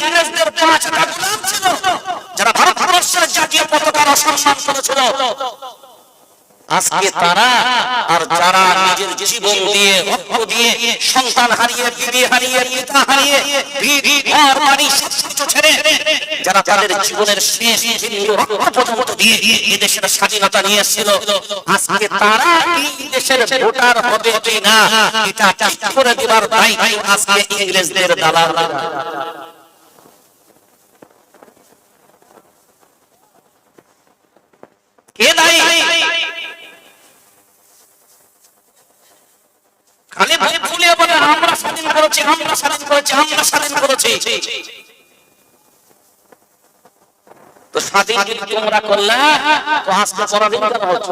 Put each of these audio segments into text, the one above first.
ইংরেজদের 5টা গোলাম ছিল, যারা ভারতবর্ষের জাতীয় পতাকার অসম্মান করেছিল, আজকে তারা আর যারা নিজের জীবন দিয়ে রক্ত দিয়ে সন্তান হারিয়ে বিবি হারিয়ে পিতা হারিয়ে ঘর বাড়ি সবকিছু ছেড়ে যারা তাদের জীবনের শেষ রক্ত পর্যন্ত দিয়ে এই দেশের স্বাধীনতা নিয়ে এসেছিল, আজকে তারা এই দেশের ভোটার হবে কিনা এটা ঠিক করে দেবার দায়িত্ব আজকে ইংরেজদের দালাল। কে দায়ী? খালি ভুলে বলে আমরা স্বাধীন করেছি, আমরা স্বাধীন করেছি, আমরা স্বাধীন করেছি। তো স্বাধীন যদি তোমরা করলে তো আজকে পরাধীন করা হচ্ছে।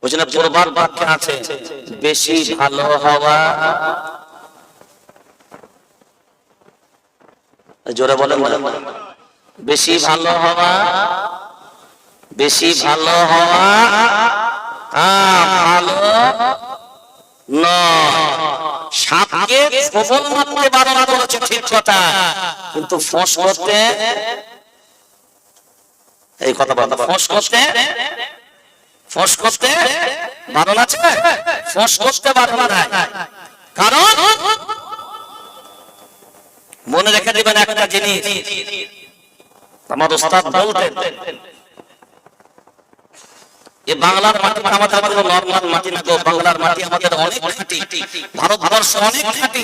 বুঝলেন, পূর্বার বাক্যে আছে বেশি ভালো হওয়া, জোরে বলেন না, বেশি ভালো হওয়া, বেশি ভালো হওয়া ভালো নয়। সাপকে সবল মারতে বারণ করেছে ঠিক কথা, কিন্তু ফোঁস করতে, এই কথা বলতে, ফোঁস করতে, ফোঁস করতে বারণ আছে, ফোঁস করতে বারণ নাই। কারণ মনে রেখে দিবেন একটা জিনিস, আমার ওস্তাদ বলতেন, এই বাংলার মাটি আমাদের নরমাল মাটি না গো, বাংলার মাটি আমাদের অনেক খাঁটি, ভারতবর্ষ অনেক খাঁটি।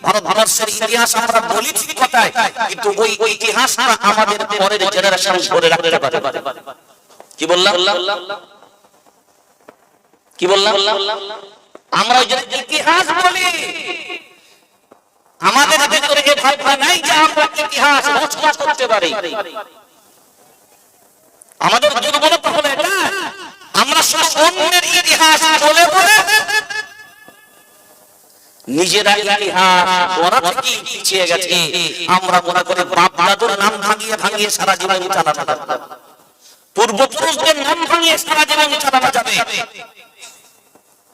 ভারতবর্ষের ইতিহাস আমরা বলি ঠিক কথাই, কিন্তু ওই ইতিহাসটা আমাদের পরের জেনারেশন ধরে রাখতে পারে। কি বললাম? কি বললাম? আমরা ওই যে ইতিহাস বলি, আমাদের ভিতরে এই ভাবনা নাই যে আমরা ইতিহাস রচনা করতে পারি। আমাদের দুর্বলতা হলো এটা, আমরা সব অন্যের ইতিহাস বলে বলে নিজেরা ইতিহাস গড়া থেকে পিছিয়ে গেছি। আমরা মনে করি বাপ দাদুর নাম ভাঙিয়ে ভাঙিয়ে সারা জীবন চালানো যাবে, পূর্বপুরুষদের নাম ভাঙিয়ে সারা জীবন চালানো যাবে।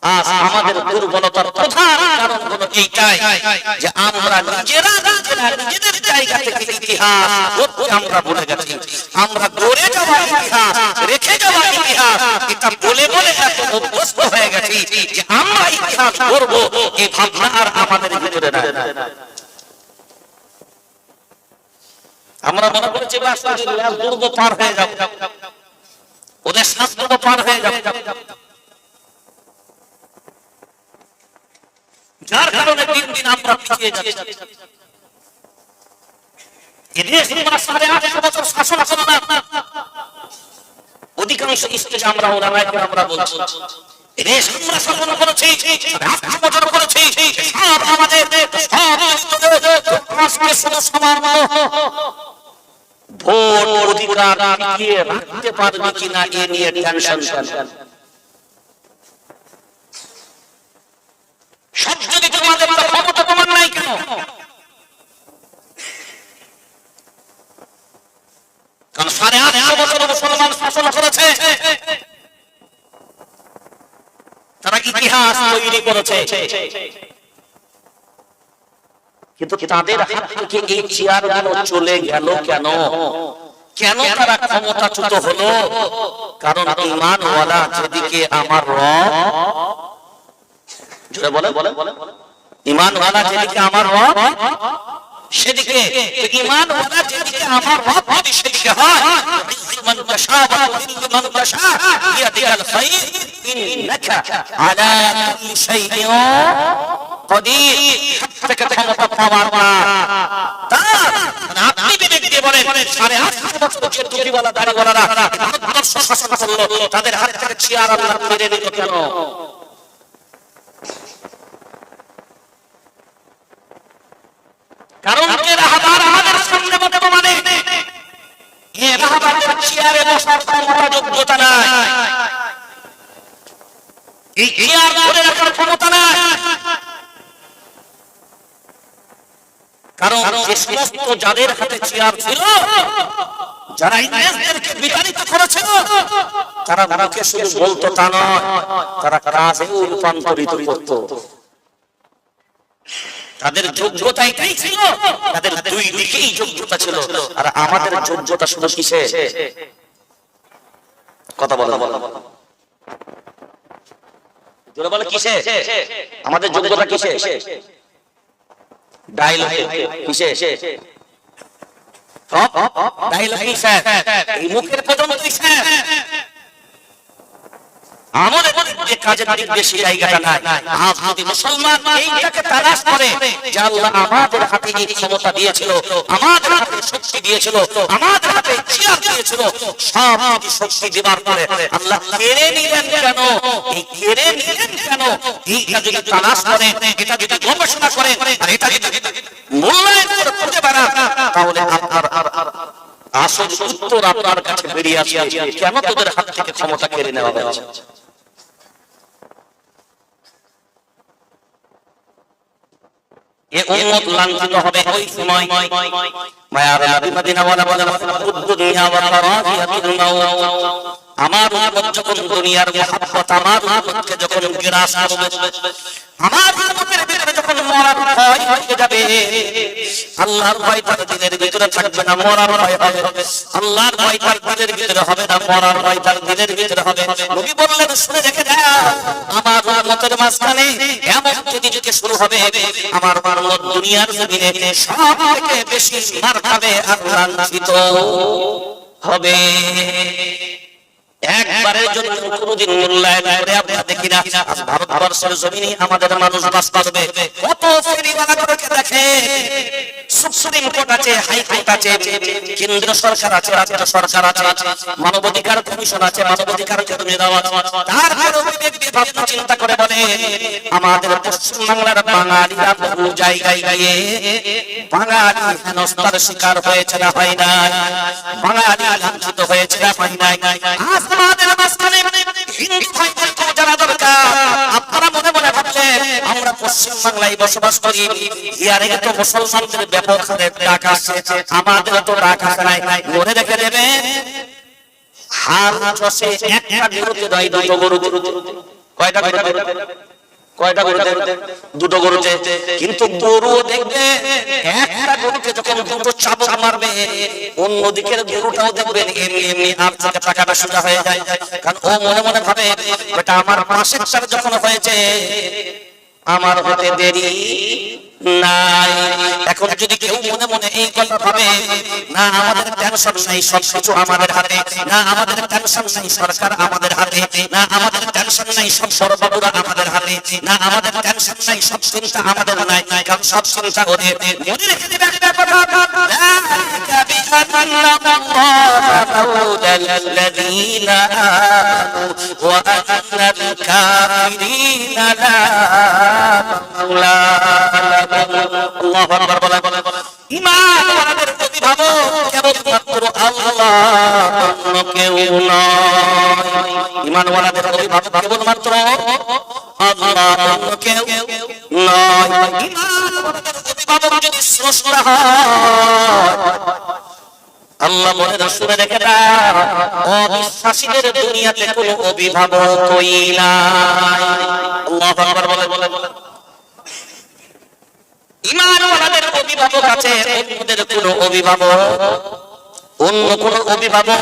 আজ আমাদের দুর্বলতার প্রধান কারণ হলো এইটাই যে আমরা নিজেরা নিজেদের জায়গা থেকে ইতিহাস আমরা ভুলে গেছি। আমরা গড়ে যাওয়া ইতিহাস, রেখে যাওয়া ইতিহাস, এটা বলে বলে এত অভ্যস্ত হয়ে গেছি যে আমরা ইতিহাস গড়বো এই ভাবনা আর আমাদের ভিতরে নাই। আমরা মনে করেছি দুর্গ পার হয়ে যাব, ওদের শাস্ত্র পার হয়ে যাব, যার কারণে দিন দিন আমরা পিছিয়ে যাচ্ছি। এদেশ আমরা 850 বছর শাসন করো না, অধিকাংশ স্টেজে আমরা ওলামায়ে আমরা বলছি এদেশ আমরা শাসন করেছি, 8 বছর করেছি, সব আমাদের সব সমান ভোট অধিকার পিছিয়ে রাখতে পারবে কিনা এ নিয়ে টেনশন। সব যদি তোমাদের ক্ষমতা তোমার নাই কেন? কারণ 850 বছর মুসলমান শাসন করেছে, তারা ইতিহাস তৈরি করেছে, কিন্তু তাদের হাত থেকে এই চেয়ারগুলো চলে গেল কেন? কেন তারা ক্ষমতাচ্যুত হলো? কারণ ঈমানওয়ালা যেদিকে আমার রব, জোরে বলে, ঈমানওয়ালা যেদিকে আমার রব সেদিকে, ঈমানওয়ালা যেদিকে আমার রব যদি সেদিকে হয়, মান তাশা ওয়া মান তাশা বিয়াদিল খায়র ইন্নাকা আলা কুল্লি শাইইন কদির। হাতটাকে ক্ষমতা পাওয়ার না আপনি বিবেকে বলেন 850 বছর যে টুপিওয়ালা দাড়িওয়ালারা ভারতবর্ষ শাসন করলো, তাদের হাত থেকে চেয়ার আল্লাহ মেরে নিল কেন? কারণ যে রাহবার আমাদের সামনে বর্তমানে এই রাহবারের চেয়ারে বসার ক্ষমতা যোগ্যতা নাই, এই চেয়ার ধরে রাখার ক্ষমতা নাই। কারণ যে সমস্ত যাদের হাতে চেয়ার ছিল, যারা ইংরেজদেরকে বিতাড়িত করেছিল, তারা মুখে শুধু বলতো তা নয়, তারা কাজে রূপান্তরিত করত। তাদের যোগ্যতা এটাই ছিল, তাদের দুই দিকেই যোগ্যতা ছিল। আর আমাদের যোগ্যতা শুধু কিসে? কথা বলো, জোরে বলো কিসে? আমাদের যোগ্যতা কিসে? ডায়লগে কিসে? ডায়লগ কিসে? এই মুখের পর্যন্ত কিসে? আমাদের যে কাজের দিক বেশি জায়গাটা নাই। আজ যদি মুসলমান এইটাকে তালাশ করে যে আল্লাহ আমাদের হাতে এই ক্ষমতা দিয়েছিল, আমাদের হাতে শক্তি দিয়েছিল, আমাদের হাতে চেয়ার দিয়েছিল, সব শক্তি দেবার পরে আল্লাহ কেড়ে নিলেন কেন? এই কেড়ে নিলেন কেন? এইটা যদি তালাশ করে, এটা যদি গবেষণা করে, আর এটা যদি মূল্যায়ন করে খুঁজে বেড়ান, তাহলে আপনার আসল উত্তর আপনার কাছে বেরিয়ে আসে কেন তোদের হাত থেকে ক্ষমতা কেড়ে নেওয়া হয়েছে। এই উম্মত লাঞ্ছিত হবে ওই সময়। মায়ার নবী মদিনাওয়ালা বলেন দুনিয়া ওয়া রাজিয়াতুল মাউত, আমার উম্মত যখন দুনিয়ার মহব্বত আমার উম্মতকে যখন গ্রাস করবে, আমার উম্মতের ভিতরে যখন মরার ভয় হয়ে যাবে, আল্লাহর ভয় তার দিলের ভিতরে থাকবে না, মরার ভয় হবে। আল্লাহর ভয় তার দিলের ভিতরে হবে না, মরার ভয় তার দিলের ভিতরে হবে। নবী বললেন শুনে রেখে দাও, আমার উম্মতের মাঝখানে এমন যদি শুরু হবে, আমার উম্মত দুনিয়ার জমিনে সবথেকে বেশি মার খাবে আর লাঞ্ছিত হবে। একবারের জন্য কোনদিন মূল্যায়ন করে আমরা দেখি না। ভারতবর্ষের জমিনে আমাদের মানুষ বাস করবে, কত ফেরিওয়ালা করে দেখে। সুপ্রিম কোর্ট আছে, হাইকোর্ট আছে, কেন্দ্র সরকার আছে, রাজ্য সরকার আছে, মানবাধিকার কমিশন আছে, মানবাধিকার কর্মীরা আছে। তারপরে ব্যক্তি ভাবনা চিন্তা করে বলে আমাদের পশ্চিম বাংলার বাঙালিরা বহু জায়গায় গিয়ে বাঙালি হেনস্থার শিকার হয়েছে না হয় না, বাঙালি লাঞ্ছিত হয়েছে না হয় না। আমাদের মাঝখানে হিন্দু ভাইদেরকে জানা দরকার। আপনারা মনে মনে ভাবলেন আমরা পশ্চিম বাংলায় বসবাস করি, ইয়ারে এত মুসলমানদের ব্যাপক হারে ডাক আসছে, আমাদের তো ডাক আসে নাই। মনে রেখে দেবেন হার চষে একটা গরুতে দেয় দুটো গরু। কয়টা গরু? কয়টা গরুতে? দুটো গরুতে। কিন্তু গরু দেখবে একটা গরুকে যখন দুটো চাবুক মারবে, অন্যদিকের গরুটাও দেখবেন এমনি এমনি আর টাকাটা সোজা হয়ে যায়। কারণ ও মনে মনে ভাবে এটা আমার পাশের সাথে যখন হয়েছে আমার হতে দেরি নাই। এখন যদি কেউ মনে মনে এই কথা ভাবে না আমাদের টেনশন নাই, সবকিছু আমাদের হাতে, না আমাদের টেনশন নাই, সরকার আমাদের হাতে, না আমাদের টেনশন নাই, সব সরবাবুরা আমাদের হাতে, না আমাদের টেনশন নাই, সব চিন্তা আমাদের নাই, কারণ সব চিন্তা ওদের। মনে রেখে দেবে একটা কথা, ঈমানওয়ালাদের অভিভাবক কেবলমাত্র আল্লাহ, অন্য কেউ নয়। ঈমানওয়ালাদের অভিভাবক কেবলমাত্র আল্লাহ, অন্য কেউ নয়। ঈমানওয়ালাদের অভিভাবক যদি স্রষ্টা হয়, আল্লাহ বলে শুনে রেখে দাও অবিশ্বাসীদের দুনিয়াতে কোনো অভিভাবকই নাই। আল্লাহু আকবার বলে ঈমানওয়ালাদের অভিভাবক আছে, অন্যদের কোনো অভিভাবক, অন্য কোনো অভিভাবক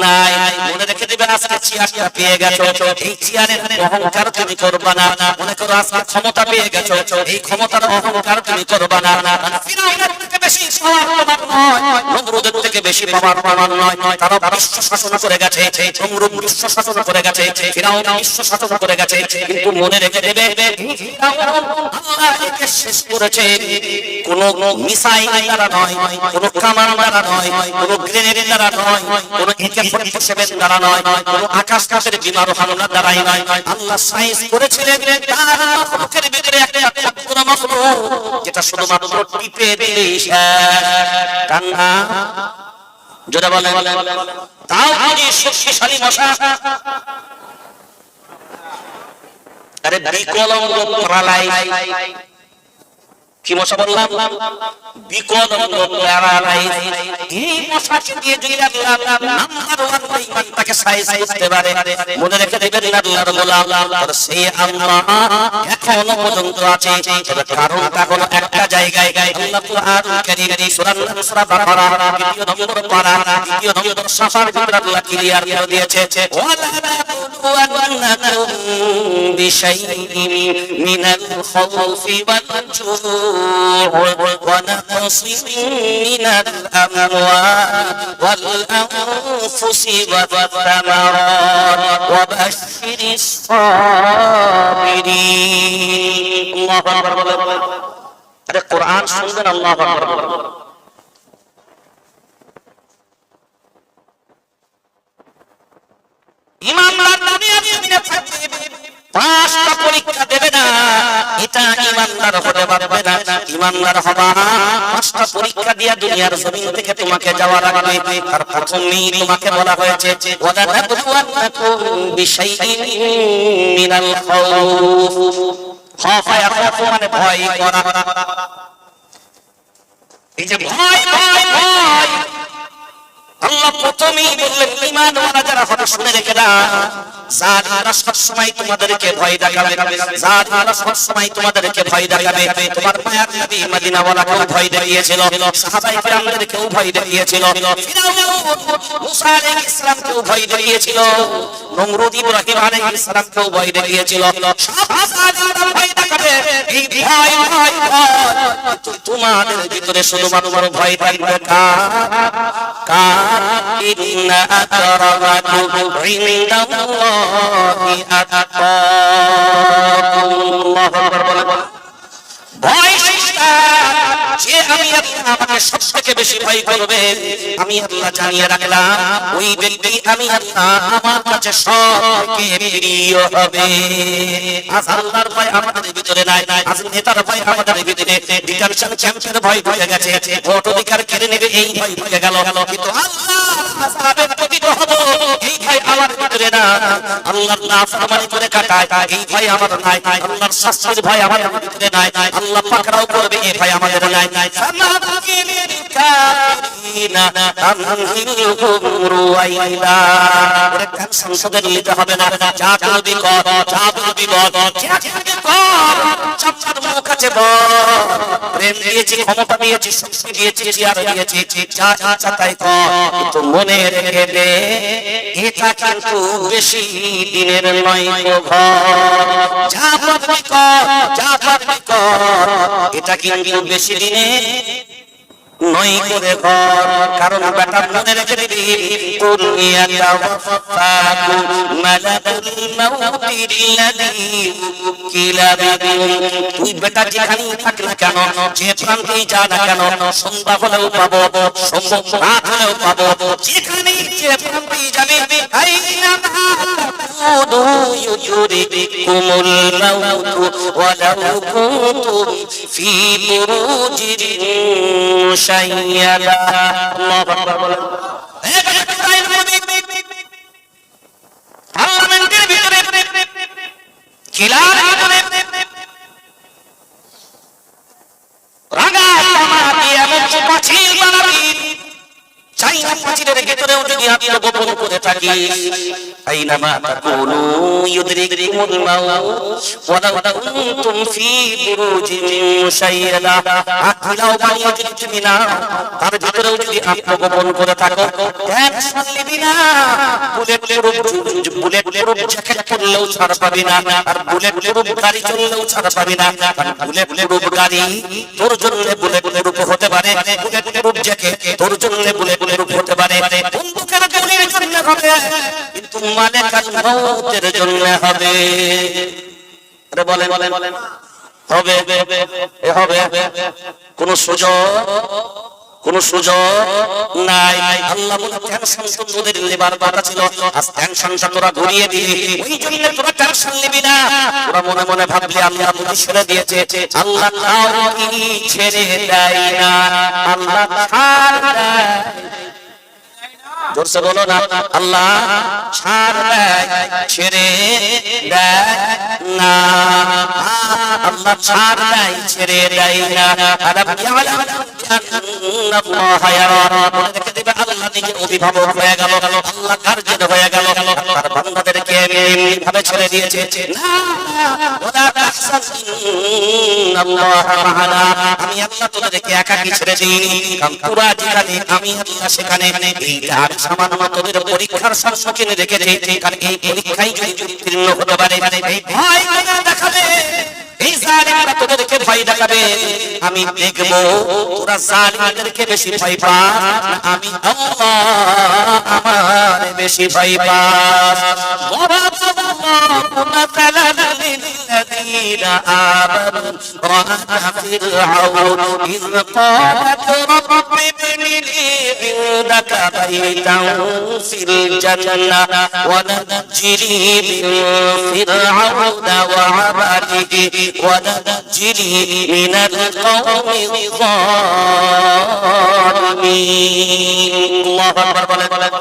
নাই। মনে রেখে দিবেন আজকে চেয়ারটা পেয়ে গেছো, এই চেয়ারের অহংকার তুমি করবা না। মনে করো আজকে ক্ষমতা পেয়ে গেছো, এই ক্ষমতার অহংকার তুমি করবা না। ফিরআউনের থেকে বেশি পাওয়ার তোমার নয়, নমরুদের থেকে বেশি পাওয়ার তোমার নয়। তারা বিশ্ব শাসন করে গেছে, নমরুদ বিশ্ব শাসন করে গেছে, ফিরআউন বিশ্ব শাসন করে গেছে। কিন্তু মনে রেখে দেবে আল্লাহকে শেষ করেছে কোনো মিসাইল দ্বারা নয়, কোনো কামান দ্বারা নয়, কোনো গ্রেনেড দ্বারা নয়, কোনো AK-47 দ্বারা নয়, কোনো আকাশের বিমান হামলা দ্বারাই নয়। আল্লাহ সাইজ করেছিলেন তার মাখলুকের ভিতরে একটা ক্ষুদ্র মাখলুক যেটা শুধুমাত্র টিপে দিলেই তার নাম জোরে বলেন তাও যদি শক্তিশালী মশা। আরে বিকলঙ্গ প্রালায় কি মশা বললাম? বিকলঙ্গ প্যারালাইজ। এই মশাকে দিয়ে যদি আল্লাহ নাম্বার 1 ইমানটাকে সাইজ করতে পারে, মনে রেখে দেবেন আল্লাহর গোলাম আর সেই আল্লাহ এখনো পর্যন্ত আছে। তবে কারণটা হলো একটা জায়গায় আল্লাহ কুরআন কারীম সূরা বাকারা 2 নম্বর পারা 2 নম্বর সাফার ভিতরে আল্লাহ ক্লিয়ার করে দিয়েছে, ওয়ালা নাবলুওয়ান্নাকুম বিশাইইন মিনাল খাউফি ওয়াল ونقص من الأموال والأنفس والثمرات وبشر الصابرين الله أكبر أرے قرآن سنن الله أكبر ইমানদার দুনিয়ার জমিনে থাকবে, পাঁচটা পরীক্ষা দেবে না, এটা ইমানদার হতে পারবে না। ইমানদার হবা পাঁচটা পরীক্ষা দিয়ে দুনিয়ার জমিন থেকে তোমাকে যাওয়া লাগবে। আর প্রথমেই তোমাকে বলা হয়েছে ওয়ালা নাবলুওয়ান্নাকুম বিশাইইন মিনাল খাউফ। খাফা ইয়াখাফু মানে ভয় করা। এই যে ভয় ভয় ভয় আল্লাহ প্রথমেই বললেন ঈমানওয়ালা যারা হবে শুনে রেখে দাও, জালিমরা সব সময় তোমাদেরকে ভয় দেখাবে, জালিমরা সব সময় তোমাদেরকে ভয় দেখাবে। তোমার মায়ার নবী মদিনাওয়ালাকেও ভয় দেখিয়েছিল, সাহাবায়ে কিরামদেরকেও ভয় দেখিয়েছিল, ফিরআউন মুসা আলাইহিস সালামকেও ভয় দেখিয়েছিল, নমরুদ ইব্রাহিম আলাইহিস সালামকেও ভয় দেখিয়েছিল। সব জালিমরা ভয় দেখাবে। এই ভয় ভয় ভয় তোমাদের ভিতরে শুধুমাত্র ভয় থাকবে কার ইন্না আকরামাকুম ইনদাল্লাহি আতকাকুম। আল্লাহু আকবার। ভয় যে আমি আল্লাহ আমাকে সবথেকে বেশি ভয় করবে, আমি আল্লাহ জানিয়ে রাখলাম ওই ব্যক্তি আমি আল্লাহ আমার কাছে সবথেকে প্রিয় হবে। আজ আল্লাহর ভয় আমাদের ভিতরে নাই, আজ নেতার ভয় আমাদের ভিতরে, ডিটেনশন ক্যাম্পের ভয় ঢুকে গেছে, ভোট অধিকার কেড়ে নেবে এই ভয় ঢুকে গেল। কিন্তু আল্লাহ আযাবে পতিত হব এই ভয় আমার ভিতরে না। আল্লাহর নাফরমানি করে কাটায় এই ভয় আমার নাই, আল্লাহর শাস্তির ভয় আমার ভিতরে নাই, আল্লাহ পাকড়াও করবে এই ভয় আমাদের নাই। সংসদের নিতে হবে না, যা করবি কর, যা বলবি বল, প্রেম দিয়েছি, ক্ষমতা দিয়েছি, শক্তি দিয়েছি, চেয়ার দিয়েছি, যা ইচ্ছা তাই কর, কিন্তু মনে রেখে দে এটা কিন্তু বেশি দিনের নয় গো ঘর। যা করবি কর, যা করবি কর, এটা কিন্তু বেশি দিনে নয় করে ঘর। কারণ বেটা মনে রেখে দিবি দুনিয়াটা ওয়াফাকু মালাকুল মাউতিল্লাযী উকিলা বিকুম। তুই বেটা যেখানেই থাক না কেন, যে প্রান্তেই যা না কেন, সন্ধ্যা হলেও পাবো, সম্ভব রাত হলেও পাবো, যেখানেই যে প্রান্তেই যাবি আইনামা তাকুদু ইউদরিকুমুল মাউতু ওয়ালাউ কুনতুম ফি বুরুজিন মুশাইয়াদা। আল্লাহু আকবার বলেন। পার্লামেন্টের ভিতরে খিলার ভিতরে রাঙা তামা দিয়ে এমন পাঁচিল বানাবি, চাইনা পাঁচিলের ভিতরেও যদি আত্মগোপন করে থাকি, আইনামা তাকুনু ইউদরিকুমুল মাউত ওয়ালাউ কুনতুম ফি বুরুজিন মুশাইয়াদা। আখিলাও বানিয়ে যদি তুমি না তার ভিতরেও যদি আত্মগোপন করে থাকো, টেনশন নিবি না, বুলেট প্রুফ জ্যাকেট পরলেও ছাড় পাবি না, আর বুলেট প্রুফ গাড়ি চললেও ছাড় পাবি না। বুলেট প্রুফ গাড়ি তোর জন্য বুলেট প্রুফ হতে পারে, বুলেট প্রুফ জ্যাকেট তোর জন্য বুলেট প্রুফ হতে পারে, বন্দুকের গুলির জন্য হবে, কিন্তু মালাকুল মউতের জন্য হবে। আরে বলেন হবে হবে কোন সুযোগ নাই। আল্লাহ বলে টেনশন তোদের লেবার কথা ছিল, আজ টেনশনটা তোরা ঘুরিয়ে দিবি, ওই জন্য তোরা টেনশন নিবি না। তোরা মনে মনে ভাবলি আল্লাহ বুঝি ছেড়ে দিয়েছে, আল্লাহ কাউকে ছেড়ে দেয় না, আল্লাহ ছাড় দেয়। জোরসে বলো না, আল্লাহ ছাড় দেয়, ছেড়ে দেয় না। আল্লাহ ছাড় দেয়, ছেড়ে দেয় না। আলাম ইয়ালাম আন্নাল্লাহা ইয়ারা, বলে রেখে দিবে আল্লাহ নিজে অভিভাবক হয়ে গেল, আল্লাহ গার্জিয়ান হয়ে গেল, তার বান্দাদেরকে এভাবে ছেড়ে দিয়েছে। না, ওয়ালা তাহসান ইন্নাল্লাহা মা'ানা, আমি আল্লাহ তোদেরকে একাকী ছেড়ে দিইনি, কারণ তোরা যেখানে আমি আল্লাহ সেখানে। এইটা আমি সামান্য তোদের পরীক্ষার সম্মুখীন রেখেছি, কারণ এই পরীক্ষায় যদি উত্তীর্ণ হতে পারে এই ভয় দেখাবে, এই জালিমরা তোদেরকে ভয় দেখাবে, আমি দেখবো তোরা জালিমদেরকে বেশি ভয় পাস না আমি আল্লাহ আমার বেশি ভয় পাস। للذين آمنوا وأنا فرعون إذ قالت رب ابن لي عندك بيتا في الجنة ونجني من فرعون وعمله ونجني من القوم الظالمين. الله أكبر.